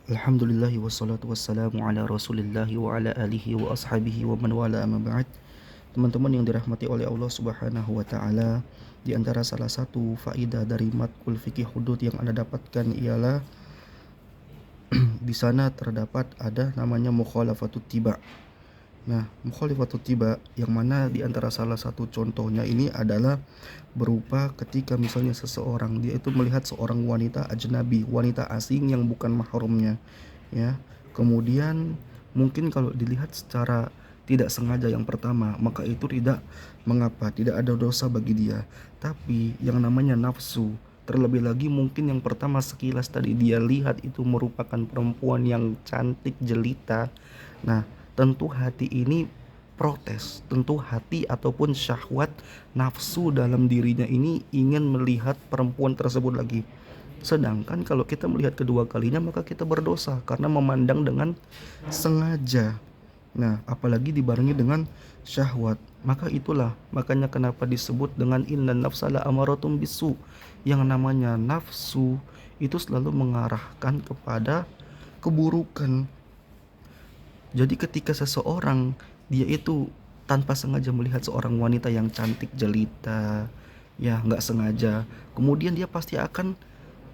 Alhamdulillahi wassalatu wassalamu ala rasulillahi wa ala alihi wa ashabihi wa man wala amma ba'd. Teman-teman yang dirahmati oleh Allah subhanahu wa ta'ala, di antara salah satu faidah dari matkul fikih hudud yang Anda dapatkan ialah di sana terdapat ada namanya mukhalafatut tiba. Nah, mukhalafatut tiba yang mana di antara salah satu contohnya ini adalah berupa ketika misalnya seseorang dia itu melihat seorang wanita ajnabi, wanita asing yang bukan mahramnya, ya. Kemudian mungkin kalau dilihat secara tidak sengaja yang pertama, maka itu tidak mengapa, tidak ada dosa bagi dia. Tapi yang namanya nafsu, terlebih lagi mungkin yang pertama sekilas tadi dia lihat itu merupakan perempuan yang cantik jelita. Nah, tentu hati ini protes, tentu hati ataupun syahwat nafsu dalam dirinya ini ingin melihat perempuan tersebut lagi. Sedangkan kalau kita melihat kedua kalinya maka kita berdosa karena memandang dengan sengaja. Nah, apalagi dibarengi dengan syahwat. Maka itulah makanya kenapa disebut dengan innan nafsala amaratum bisu. Yang namanya nafsu itu selalu mengarahkan kepada keburukan. Jadi ketika seseorang dia itu tanpa sengaja melihat seorang wanita yang cantik jelita, ya nggak sengaja, kemudian dia pasti akan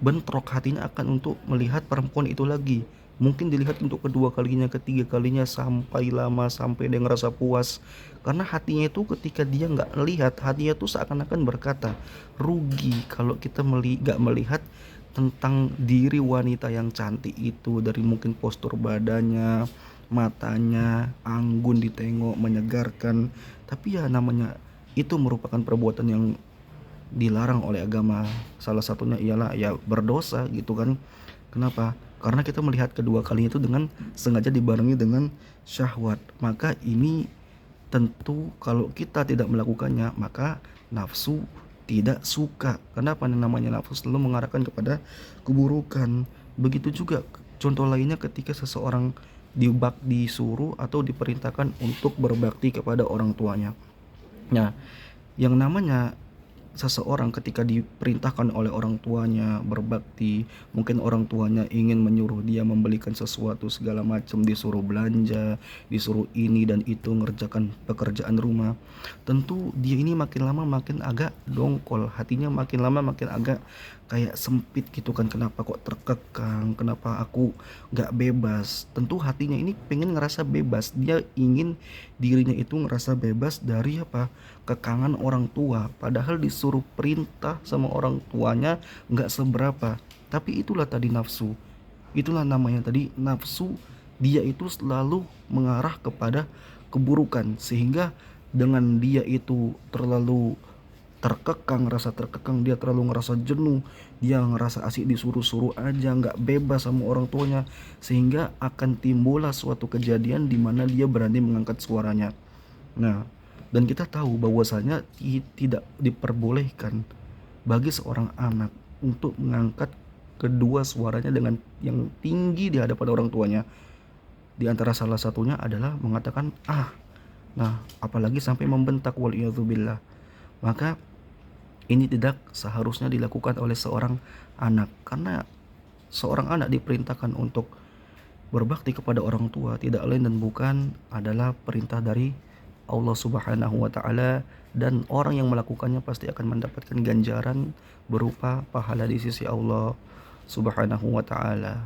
bentrok hatinya akan untuk melihat perempuan itu lagi. Mungkin dilihat untuk kedua kalinya, ketiga kalinya sampai lama sampai dia ngerasa puas. Karena hatinya itu ketika dia nggak lihat, hatinya itu seakan-akan berkata, rugi kalau kita nggak melihat tentang diri wanita yang cantik itu dari mungkin postur badannya, matanya, anggun ditengok, menyegarkan. Tapi ya namanya itu merupakan perbuatan yang dilarang oleh agama. Salah satunya ialah ya berdosa gitu kan. Kenapa? Karena kita melihat kedua kalinya itu dengan sengaja dibarengi dengan syahwat. Maka ini tentu kalau kita tidak melakukannya maka nafsu tidak suka. Kenapa namanya nafsu selalu mengarahkan kepada keburukan. Begitu juga contoh lainnya ketika seseorang disuruh atau diperintahkan untuk berbakti kepada orang tuanya. Nah, yang namanya seseorang ketika diperintahkan oleh orang tuanya berbakti, mungkin orang tuanya ingin menyuruh dia membelikan sesuatu segala macam, disuruh belanja, disuruh ini dan itu ngerjakan pekerjaan rumah. Tentu dia ini makin lama makin agak dongkol, hatinya makin lama makin agak kayak sempit gitu kan. Kenapa kok terkekang, kenapa aku gak bebas. Tentu hatinya ini pengen ngerasa bebas, dia ingin dirinya itu ngerasa bebas dari apa, kekangan orang tua. Padahal disuruh perintah sama orang tuanya gak seberapa. Tapi itulah tadi nafsu, itulah namanya tadi nafsu. Dia itu selalu mengarah kepada keburukan, sehingga dengan dia itu terlalu terkekang, rasa terkekang, dia terlalu ngerasa jenuh, dia ngerasa asik disuruh-suruh aja, nggak bebas sama orang tuanya, sehingga akan timbullah suatu kejadian di mana dia berani mengangkat suaranya. Nah, dan kita tahu bahwasanya tidak diperbolehkan bagi seorang anak untuk mengangkat kedua suaranya dengan yang tinggi di hadapan orang tuanya. Di antara salah satunya adalah mengatakan ah. Nah, apalagi sampai membentak, waliyadzubillah. Maka ini tidak seharusnya dilakukan oleh seorang anak, karena seorang anak diperintahkan untuk berbakti kepada orang tua tidak lain dan bukan adalah perintah dari Allah Subhanahu wa taala, dan orang yang melakukannya pasti akan mendapatkan ganjaran berupa pahala di sisi Allah Subhanahu wa taala.